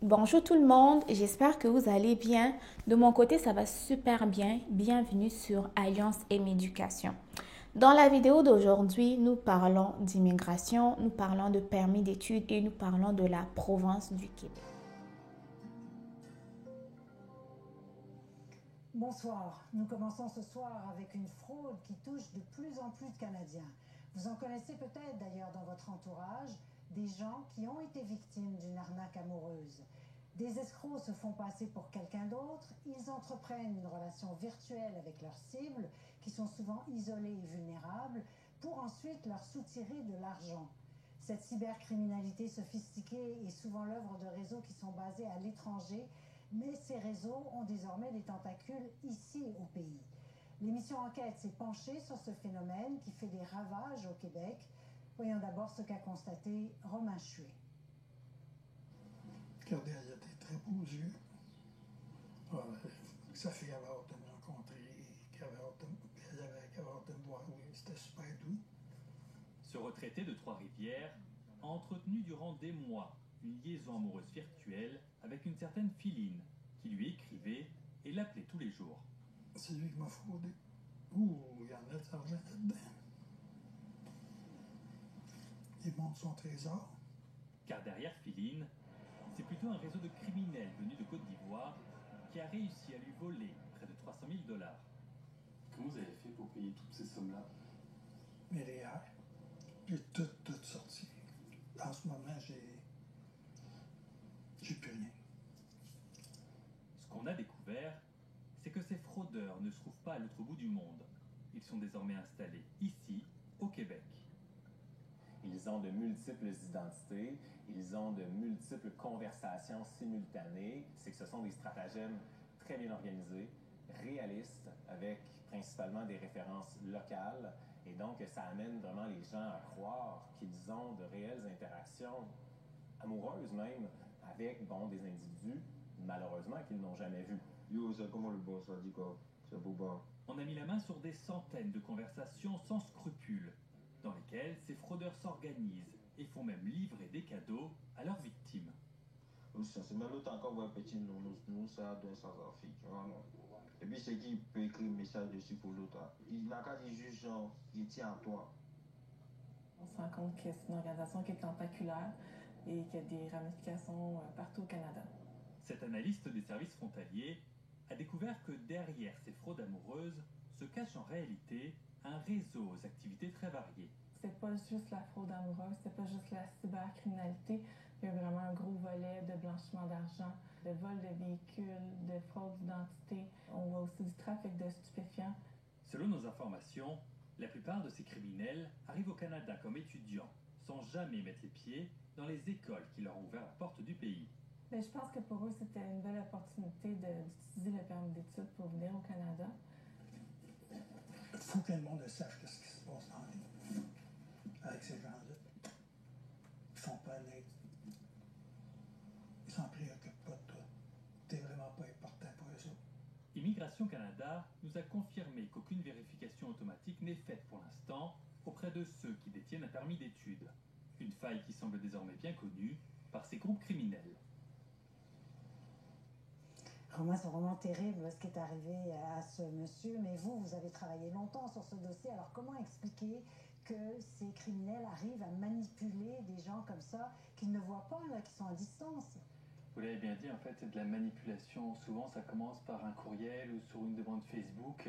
Bonjour tout le monde, j'espère que vous allez bien. De mon côté, ça va super bien. Bienvenue sur Alliance et Éducation. Dans la vidéo d'aujourd'hui, nous parlons d'immigration, nous parlons de permis d'études et nous parlons de la province du Québec. Bonsoir, nous commençons ce soir avec une fraude qui touche de plus en plus de Canadiens. Vous en connaissez peut-être d'ailleurs dans votre entourage des gens qui ont été victimes d'une arnaque amoureuse. Des escrocs se font passer pour quelqu'un d'autre, ils entreprennent une relation virtuelle avec leurs cibles, qui sont souvent isolées et vulnérables, pour ensuite leur soutirer de l'argent. Cette cybercriminalité sophistiquée est souvent l'œuvre de réseaux qui sont basés à l'étranger, mais ces réseaux ont désormais des tentacules ici au pays. L'émission Enquête s'est penchée sur ce phénomène qui fait des ravages au Québec. Voyons d'abord ce qu'a constaté Romain Chuet. Regardez, elle a des très beaux yeux. Sa fille avait hâte de me rencontrer, qu'elle avait hâte de me voir. Oui, c'était super doux. Ce retraité de Trois-Rivières a entretenu durant des mois une liaison amoureuse virtuelle avec une certaine Philine qui lui écrivait et l'appelait tous les jours. C'est lui qui m'a fraudé. Ouh, il y en a de l'argent là-dedans. Il montre son trésor. Car derrière Philine, c'est plutôt un réseau de criminels venus de Côte d'Ivoire qui a réussi à lui voler près de 300 000 $. Comment vous avez fait pour payer toutes ces sommes-là? Mais REER, j'ai tout sorti. En ce moment, j'ai plus rien. Ce qu'on a découvert, c'est que ces fraudeurs ne se trouvent pas à l'autre bout du monde. Ils sont désormais installés ici, au Québec. Ils ont de multiples identités, ils ont de multiples conversations simultanées. C'est que ce sont des stratagèmes très bien organisés, réalistes, avec principalement des références locales. Et donc, ça amène vraiment les gens à croire qu'ils ont de réelles interactions amoureuses même avec des individus, malheureusement, qu'ils n'ont jamais vus. Yo, c'est comment le boss a dit quoi? C'est Boba. On a mis la main sur des centaines de conversations sans scrupules, dans lesquelles ces fraudeurs s'organisent et font même livrer des cadeaux à leurs victimes. C'est même l'autre encore un petit nous ça donne sans affiche, vraiment. Et puis c'est qui peut écrire un message dessus pour l'autre. Il n'a qu'à dire juste genre, il tient à toi. On se rend compte que c'est une organisation qui est tentaculaire et qui a des ramifications partout au Canada. Cet analyste des services frontaliers a découvert que derrière ces fraudes amoureuses se cache en réalité un réseau aux activités très variées. C'est pas juste la fraude amoureuse, c'est pas juste la cybercriminalité. Il y a vraiment un gros volet de blanchiment d'argent, de vol de véhicules, de fraude d'identité. On voit aussi du trafic de stupéfiants. Selon nos informations, la plupart de ces criminels arrivent au Canada comme étudiants, sans jamais mettre les pieds dans les écoles qui leur ont ouvert la porte du pays. Mais je pense que pour eux, c'était une belle opportunité d'utiliser le permis d'études pour venir au Canada. Il faut que le monde sache ce qui se passe dans la vie avec ces gens-là. Ils sont pas honnêtes. Ils s'en préoccupent pas de toi. T'es vraiment pas important pour eux autres. Immigration Canada nous a confirmé qu'aucune vérification automatique n'est faite pour l'instant auprès de ceux qui détiennent un permis d'études. Une faille qui semble désormais bien connue par ces groupes criminels. Romain, c'est vraiment terrible ce qui est arrivé à ce monsieur, mais vous avez travaillé longtemps sur ce dossier, alors comment expliquer que ces criminels arrivent à manipuler des gens comme ça, qu'ils ne voient pas, là, qui sont à distance? Vous l'avez bien dit, en fait, c'est de la manipulation. Souvent, ça commence par un courriel ou sur une demande Facebook.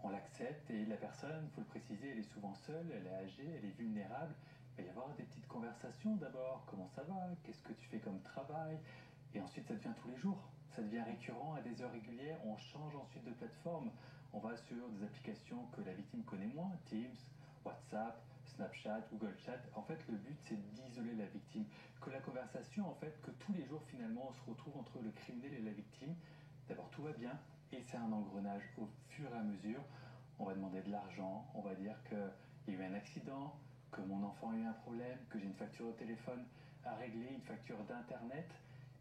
On l'accepte et la personne, il faut le préciser, elle est souvent seule, elle est âgée, elle est vulnérable. Il va y avoir des petites conversations d'abord. Comment ça va? Qu'est-ce que tu fais comme travail? Et ensuite, ça devient tous les jours. Ça devient récurrent à des heures régulières. On change ensuite de plateforme. On va sur des applications que la victime connaît moins, Teams, WhatsApp, Snapchat, Google Chat. En fait, le but, c'est d'isoler la victime. Que la conversation, en fait, que tous les jours, finalement, on se retrouve entre le criminel et la victime. D'abord, tout va bien. Et c'est un engrenage. Au fur et à mesure, on va demander de l'argent. On va dire qu'il y a eu un accident, que mon enfant a eu un problème, que j'ai une facture au téléphone à régler, une facture d'Internet.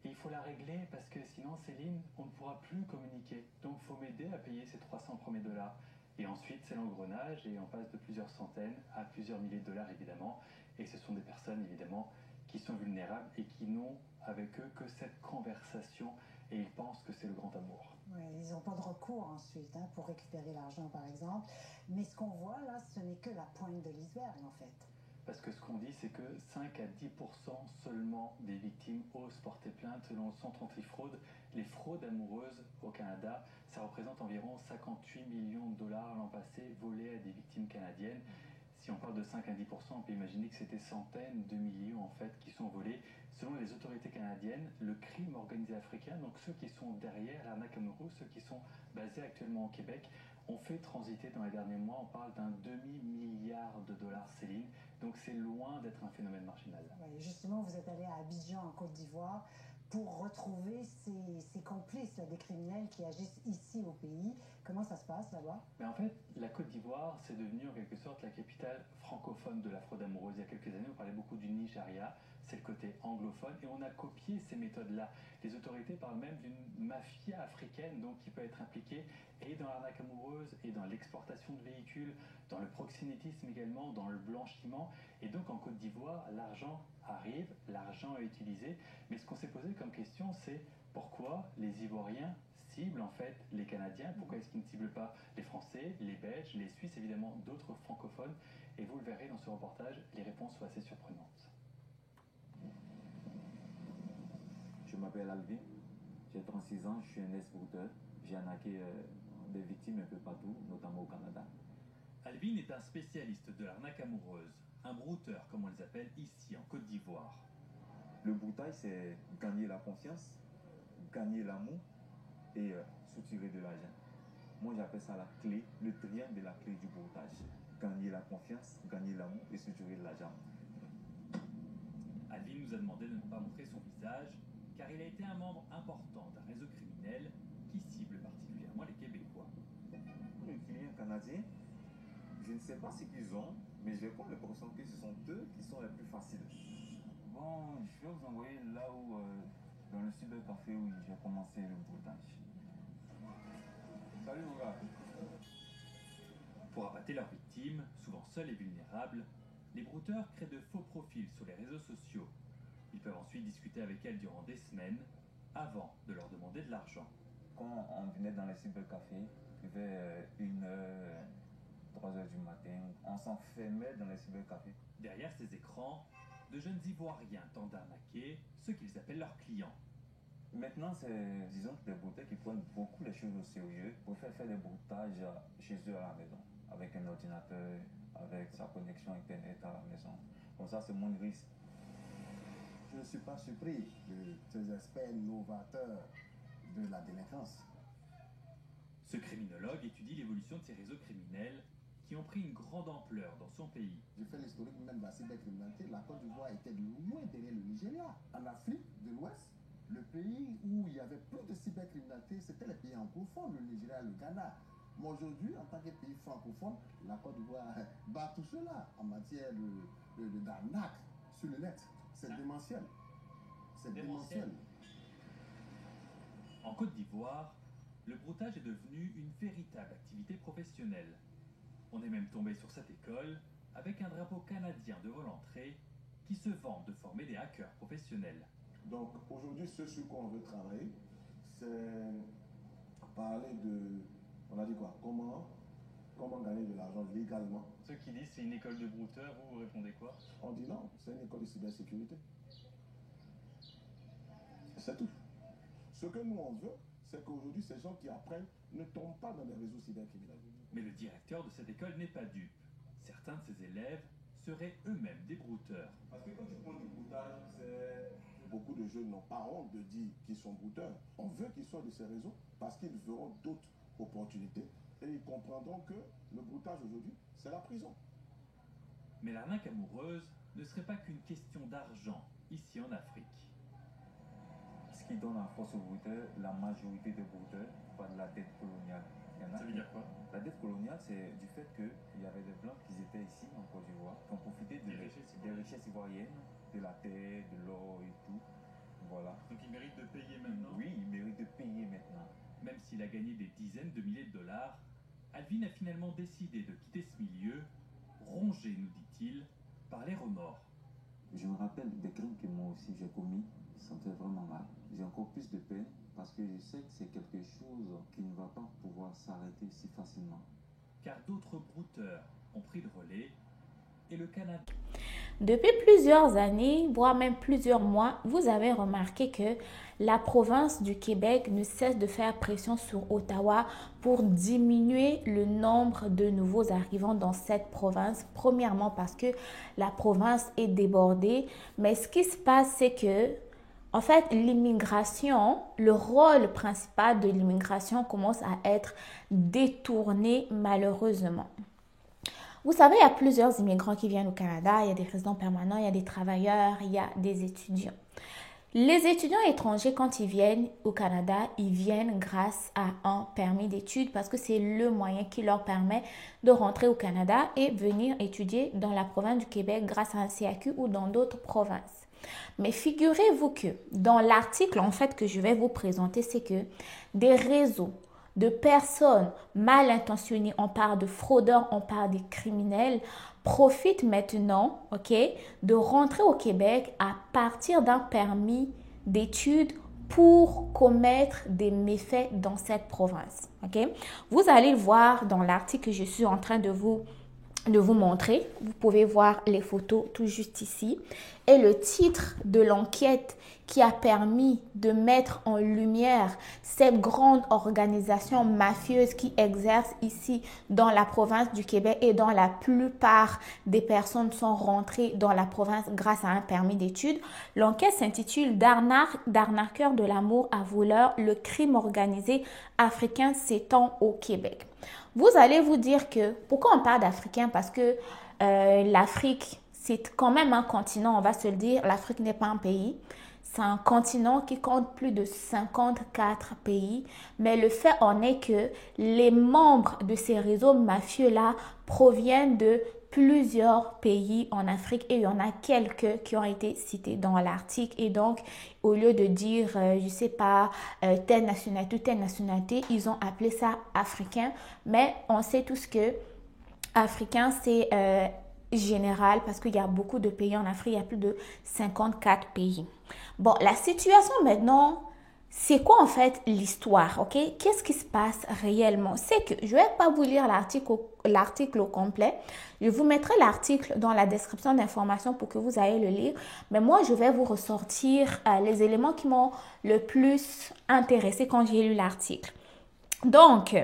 Et il faut la régler parce que sinon, Céline, on ne pourra plus communiquer. Donc, il faut m'aider à payer ces 300 premiers dollars. Et ensuite, c'est l'engrenage et on passe de plusieurs centaines à plusieurs milliers de dollars, évidemment. Et ce sont des personnes, évidemment, qui sont vulnérables et qui n'ont avec eux que cette conversation et ils pensent que c'est le grand amour. Ouais, ils n'ont pas de recours ensuite pour récupérer l'argent, par exemple. Mais ce qu'on voit là, ce n'est que la pointe de l'iceberg, en fait. Parce que ce qu'on dit, c'est que 5 à 10% seulement des victimes osent porter plainte. Selon le Centre antifraude, les fraudes amoureuses au Canada, ça représente environ 58 millions de dollars l'an passé volés à des victimes canadiennes. Si on parle de 5 à 10%, on peut imaginer que c'était centaines de millions en fait qui sont volés. Selon les autorités canadiennes, le crime organisé africain, donc ceux qui sont derrière l'arnaque amoureuse, ceux qui sont basés actuellement au Québec, ont fait transiter dans les derniers mois, on parle d'un demi-milliard de dollars, Céline. Donc c'est loin d'être un phénomène marginal. Ouais, justement, vous êtes allé à Abidjan, en Côte d'Ivoire, pour retrouver ces complices là, des criminels qui agissent ici au pays. Comment ça se passe là-bas? Mais en fait, la Côte d'Ivoire, c'est devenu en quelque sorte la capitale francophone de la fraude amoureuse. Il y a quelques années, on parlait beaucoup du Nigeria, c'est le côté anglophone, et on a copié ces méthodes-là. Les autorités parlent même d'une mafia africaine, donc qui peut être impliquée et dans l'arnaque amoureuse, et dans l'exportation de véhicules, dans le proxénétisme également, dans le blanchiment. Et donc en Côte d'Ivoire, l'argent arrive, l'argent est utilisé, mais ce qu'on s'est posé comme question, c'est pourquoi les Ivoiriens ciblent en fait les Canadiens, pourquoi est-ce qu'ils ne ciblent pas les Français, les Belges, les Suisses, évidemment d'autres francophones. Et vous le verrez dans ce reportage, les réponses sont assez surprenantes. Je m'appelle Alvin, j'ai 36 ans, je suis un ex-brouteur. J'ai arnaqué des victimes un peu partout, notamment au Canada. Alvin est un spécialiste de l'arnaque amoureuse, un brouteur comme on les appelle ici en Côte d'Ivoire. Le broutage, c'est gagner la confiance, gagner l'amour et soutirer de l'argent. Moi, j'appelle ça la clé, le triangle de la clé du broutage. Gagner la confiance, gagner l'amour et soutirer de l'argent. Alvin nous a demandé de ne pas montrer son visage, car il a été un membre important d'un réseau criminel qui cible particulièrement les Québécois. Les clients canadiens, je ne sais pas ce qu'ils ont, mais je prends l'impression que ce sont eux qui sont les plus faciles. Bon, je vais vous envoyer là où, dans le cybercafé où j'ai commencé le broutage. Salut mon gars. Pour appâter leurs victimes, souvent seules et vulnérables, les brouteurs créent de faux profils sur les réseaux sociaux. Ils peuvent ensuite discuter avec elles durant des semaines avant de leur demander de l'argent. Quand on venait dans les cybercafés, vers 1h, 3h du matin, on s'enfermait dans les cybercafés. Derrière ces écrans, de jeunes Ivoiriens tentent d'arnaquer ceux qu'ils appellent leurs clients. Maintenant, c'est, disons, des brouteurs qui prennent beaucoup les choses au sérieux pour faire des broutages chez eux à la maison, avec un ordinateur, avec sa connexion Internet à la maison. Comme ça, c'est moins de risque. Je ne suis pas surpris de ces aspects novateurs de la délinquance. Ce criminologue étudie l'évolution de ces réseaux criminels qui ont pris une grande ampleur dans son pays. J'ai fait l'historique même de la cybercriminalité. La Côte d'Ivoire était loin derrière le Nigeria. En Afrique de l'Ouest, le pays où il y avait plus de cybercriminalité, c'était les pays anglophones, le Nigeria, le Ghana. Mais aujourd'hui, en tant que pays francophone, la Côte d'Ivoire bat tout cela en matière d'arnaque sur le net. C'est démentiel. C'est démentiel. En Côte d'Ivoire, le broutage est devenu une véritable activité professionnelle. On est même tombé sur cette école avec un drapeau canadien devant l'entrée qui se vante de former des hackers professionnels. Donc aujourd'hui, ce sur quoi on veut travailler, c'est parler de, on a dit quoi, comment gagner de l'argent légalement. Ceux qui disent c'est une école de brouteurs, vous répondez quoi? On dit non, c'est une école de cybersécurité. C'est tout. Ce que nous on veut, c'est qu'aujourd'hui ces gens qui apprennent ne tombent pas dans des réseaux cybercriminels. Mais le directeur de cette école n'est pas dupe. Certains de ses élèves seraient eux-mêmes des brouteurs. Parce que quand tu prends du broutage, c'est... Beaucoup de jeunes n'ont pas honte de dire qu'ils sont brouteurs. On veut qu'ils soient de ces réseaux parce qu'ils verront d'autres opportunités et ils comprendront que le broutage aujourd'hui, c'est la prison. Mais l'arnaque amoureuse ne serait pas qu'une question d'argent ici en Afrique. Ce qui donne la force aux brouteurs, la majorité des brouteurs, pas de la dette coloniale. Ça veut dire quoi? La dette coloniale, c'est du fait qu'il y avait des Blancs qui étaient ici en Côte d'Ivoire, qui ont profité des richesses ivoiriennes, de la terre, de l'or et tout. Voilà. Donc il mérite de payer maintenant? Oui, il mérite de payer maintenant. Même s'il a gagné des dizaines de milliers de dollars, Alvin a finalement décidé de quitter ce milieu, rongé, nous dit-il, par les remords. Je me rappelle des crimes que moi aussi j'ai commis. Ça me fait vraiment mal. J'ai encore plus de peine parce que je sais que c'est quelque chose qui ne va pas pouvoir s'arrêter si facilement. Car d'autres brouteurs ont pris le relais et le Canada. Depuis plusieurs années, voire même plusieurs mois, vous avez remarqué que la province du Québec ne cesse de faire pression sur Ottawa pour diminuer le nombre de nouveaux arrivants dans cette province. Premièrement parce que la province est débordée, mais ce qui se passe, c'est que en fait, l'immigration, le rôle principal de l'immigration commence à être détourné malheureusement. Vous savez, il y a plusieurs immigrants qui viennent au Canada. Il y a des résidents permanents, il y a des travailleurs, il y a des étudiants. Les étudiants étrangers, quand ils viennent au Canada, ils viennent grâce à un permis d'études parce que c'est le moyen qui leur permet de rentrer au Canada et venir étudier dans la province du Québec grâce à un CAQ ou dans d'autres provinces. Mais figurez-vous que dans l'article en fait que je vais vous présenter, c'est que des réseaux de personnes mal intentionnées, on parle de fraudeurs, on parle des criminels, profitent maintenant, de rentrer au Québec à partir d'un permis d'études pour commettre des méfaits dans cette province. Vous allez le voir dans l'article que je suis en train de vous montrer. Vous pouvez voir les photos tout juste ici. Et le titre de l'enquête qui a permis de mettre en lumière cette grande organisation mafieuse qui exerce ici dans la province du Québec et dont la plupart des personnes sont rentrées dans la province grâce à un permis d'études. L'enquête s'intitule « D'arnaqueurs de l'amour à voleurs, le crime organisé africain s'étend au Québec ». Vous allez vous dire que, pourquoi on parle d'Africain? Parce que l'Afrique, c'est quand même un continent, on va se le dire. L'Afrique n'est pas un pays. C'est un continent qui compte plus de 54 pays. Mais le fait en est que les membres de ces réseaux mafieux-là proviennent de plusieurs pays en Afrique et il y en a quelques qui ont été cités dans l'article. Et donc, au lieu de dire, je ne sais pas, telle nationalité ou telle nationalité, ils ont appelé ça africain. Mais on sait tous que africain, c'est général parce qu'il y a beaucoup de pays en Afrique. Il y a plus de 54 pays. Bon, la situation maintenant, c'est quoi en fait l'histoire, Qu'est-ce qui se passe réellement? C'est que je ne vais pas vous lire l'article au complet. Je vous mettrai l'article dans la description d'informations pour que vous ayez le lire. Mais moi, je vais vous ressortir les éléments qui m'ont le plus intéressé quand j'ai lu l'article. Donc,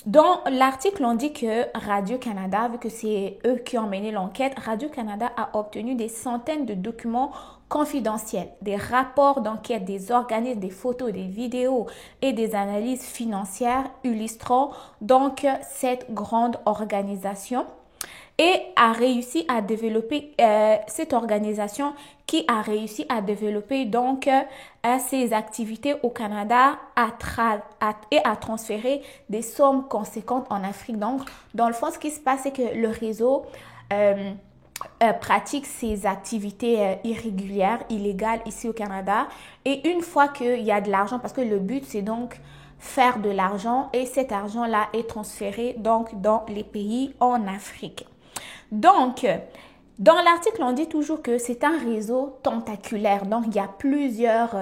dans l'article, on dit que Radio-Canada, vu que c'est eux qui ont mené l'enquête, Radio-Canada a obtenu des centaines de documents confidentiels, des rapports d'enquête, des organismes, des photos, des vidéos et des analyses financières illustrant donc cette grande organisation et a réussi à développer cette organisation qui a réussi à développer donc ses activités au Canada et à transférer des sommes conséquentes en Afrique. Donc, dans le fond, ce qui se passe, c'est que le réseau pratique ses activités irrégulières, illégales ici au Canada. Et une fois qu'il y a de l'argent, parce que le but, c'est donc faire de l'argent et cet argent-là est transféré donc dans les pays en Afrique. Donc, dans l'article, on dit toujours que c'est un réseau tentaculaire. Donc, il y a plusieurs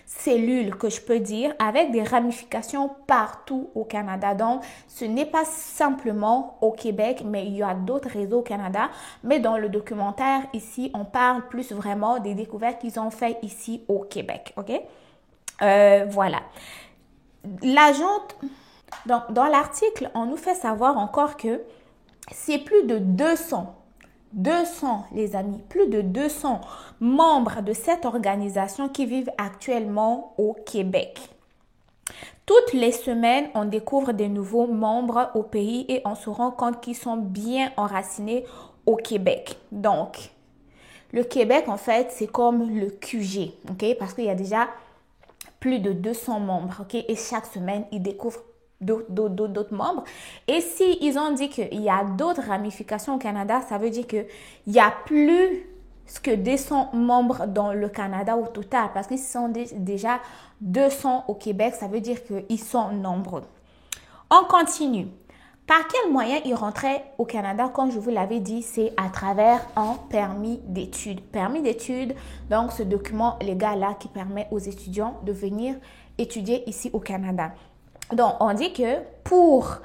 cellules que je peux dire avec des ramifications partout au Canada. Donc, ce n'est pas simplement au Québec, mais il y a d'autres réseaux au Canada. Mais dans le documentaire, ici, on parle plus vraiment des découvertes qu'ils ont faites ici au Québec. Voilà. Dans l'article, on nous fait savoir encore que c'est plus de 200 les amis, plus de 200 membres de cette organisation qui vivent actuellement au Québec. Toutes les semaines, on découvre des nouveaux membres au pays et on se rend compte qu'ils sont bien enracinés au Québec. Donc, le Québec, en fait, c'est comme le QG, parce qu'il y a déjà plus de 200 membres, et chaque semaine, ils découvrent d'autres membres. Et si ils ont dit qu'il y a d'autres ramifications au Canada, ça veut dire qu'il y a plus que 200 membres dans le Canada au total, parce qu'ils sont déjà 200 au Québec, ça veut dire qu'ils sont nombreux. On continue. Par quel moyen ils rentraient au Canada? Comme je vous l'avais dit, c'est à travers un permis d'études. Permis d'études, donc ce document légal-là qui permet aux étudiants de venir étudier ici au Canada. Donc, on dit que pour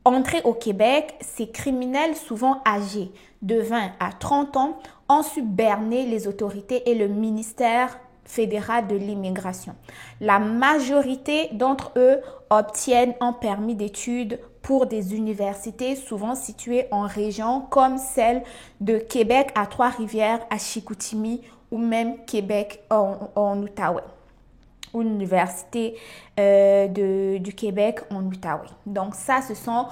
entrer au Québec, ces criminels souvent âgés de 20 à 30 ans ont su berner les autorités et le ministère fédéral de l'immigration. La majorité d'entre eux obtiennent un permis d'études pour des universités souvent situées en région comme celle de Québec à Trois-Rivières, à Chicoutimi ou même Québec en Outaouais. Ou l'université du Québec en Outaouais. Donc ça, ce sont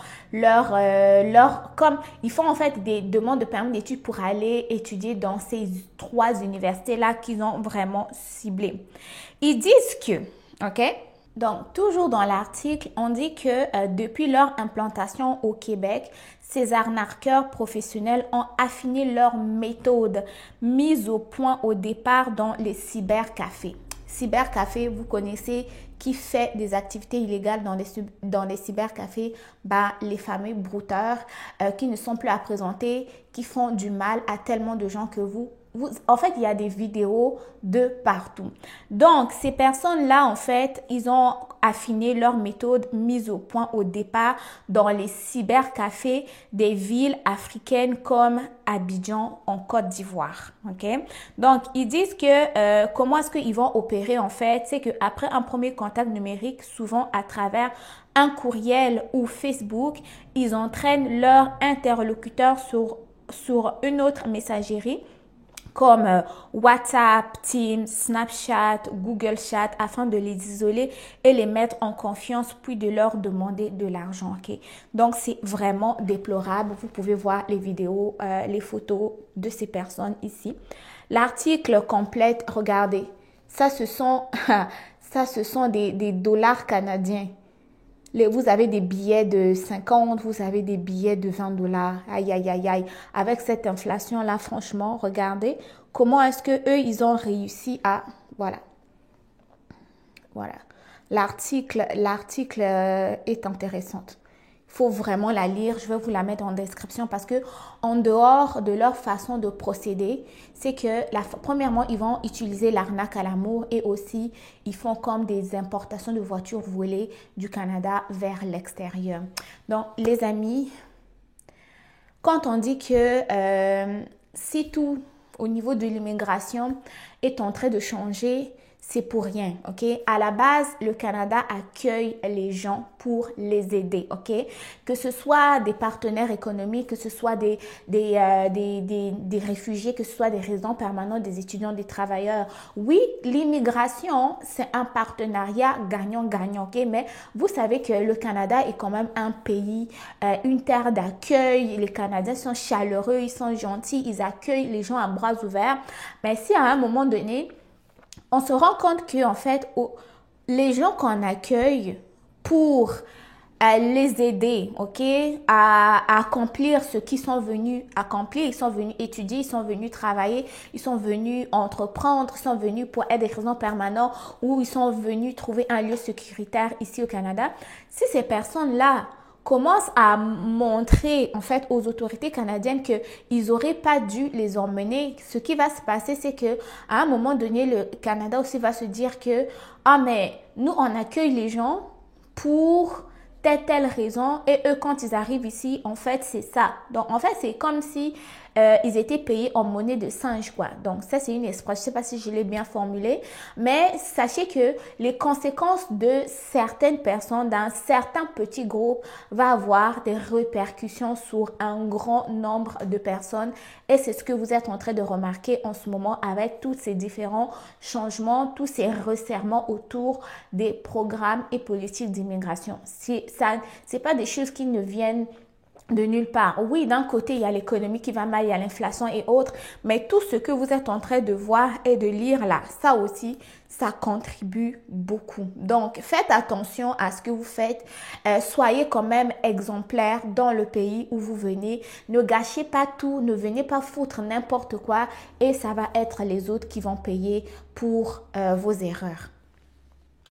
comme ils font en fait des demandes de permis d'études pour aller étudier dans ces 3 universités-là qu'ils ont vraiment ciblées. Ils disent que, ok? Donc, toujours dans l'article, on dit que depuis leur implantation au Québec, ces arnaqueurs professionnels ont affiné leurs méthodes mises au point au départ dans les cybercafés. Cybercafé, vous connaissez, qui fait des activités illégales dans les cybercafés, les fameux brouteurs qui ne sont plus à présenter, qui font du mal à tellement de gens que en fait, il y a des vidéos de partout. Donc, ces personnes-là, en fait, ils ont affiné leur méthode mise au point au départ dans les cybercafés des villes africaines comme Abidjan en Côte d'Ivoire. Ok? Donc, ils disent que comment est-ce qu'ils vont opérer, en fait, c'est qu'après un premier contact numérique, souvent à travers un courriel ou Facebook, ils entraînent leur interlocuteur sur une autre messagerie comme WhatsApp, Teams, Snapchat, Google Chat, afin de les isoler et les mettre en confiance, puis de leur demander de l'argent. Okay? Donc, c'est vraiment déplorable. Vous pouvez voir les vidéos, les photos de ces personnes ici. L'article complète, regardez, ça, ce sont des dollars canadiens. Vous avez des billets de 50, vous avez des billets de 20 $. Aïe, aïe, aïe, aïe. Avec cette inflation-là, franchement, regardez comment est-ce qu'eux, ils ont réussi à... Voilà. Voilà. L'article est intéressant. Il faut vraiment la lire. Je vais vous la mettre en description parce que en dehors de leur façon de procéder, c'est que premièrement, ils vont utiliser l'arnaque à l'amour et aussi, ils font comme des importations de voitures volées du Canada vers l'extérieur. Donc, les amis, quand on dit que si tout au niveau de l'immigration est en train de changer, c'est pour rien, ok? À la base, le Canada accueille les gens pour les aider, ok? Que ce soit des partenaires économiques, que ce soit des réfugiés, que ce soit des résidents permanents, des étudiants, des travailleurs. Oui, l'immigration, c'est un partenariat gagnant-gagnant, ok? Mais vous savez que le Canada est quand même un pays, une terre d'accueil. Les Canadiens sont chaleureux, ils sont gentils, ils accueillent les gens à bras ouverts. Mais si à un moment donné, on se rend compte que en fait, les gens qu'on accueille pour les aider, ok, à accomplir ce qu'ils sont venus accomplir, ils sont venus étudier, ils sont venus travailler, ils sont venus entreprendre, ils sont venus pour être des résidents permanents ou ils sont venus trouver un lieu sécuritaire ici au Canada. Si ces personnes-là commence à montrer en fait aux autorités canadiennes qu'ils n'auraient pas dû les emmener, ce qui va se passer, c'est que à un moment donné, le Canada aussi va se dire que mais nous on accueille les gens pour telle raison et eux quand ils arrivent ici, en fait c'est ça. Donc en fait c'est comme si ils étaient payés en monnaie de singe, quoi. Donc ça c'est une expression, je ne sais pas si je l'ai bien formulé, mais sachez que les conséquences de certaines personnes d'un certain petit groupe va avoir des répercussions sur un grand nombre de personnes et c'est ce que vous êtes en train de remarquer en ce moment avec tous ces différents changements, tous ces resserrements autour des programmes et politiques d'immigration. C'est pas des choses qui ne viennent de nulle part. Oui, d'un côté, il y a l'économie qui va mal, il y a l'inflation et autres, mais tout ce que vous êtes en train de voir et de lire là, ça aussi, ça contribue beaucoup. Donc, faites attention à ce que vous faites. Soyez quand même exemplaires dans le pays où vous venez. Ne gâchez pas tout, ne venez pas foutre n'importe quoi et ça va être les autres qui vont payer pour vos erreurs.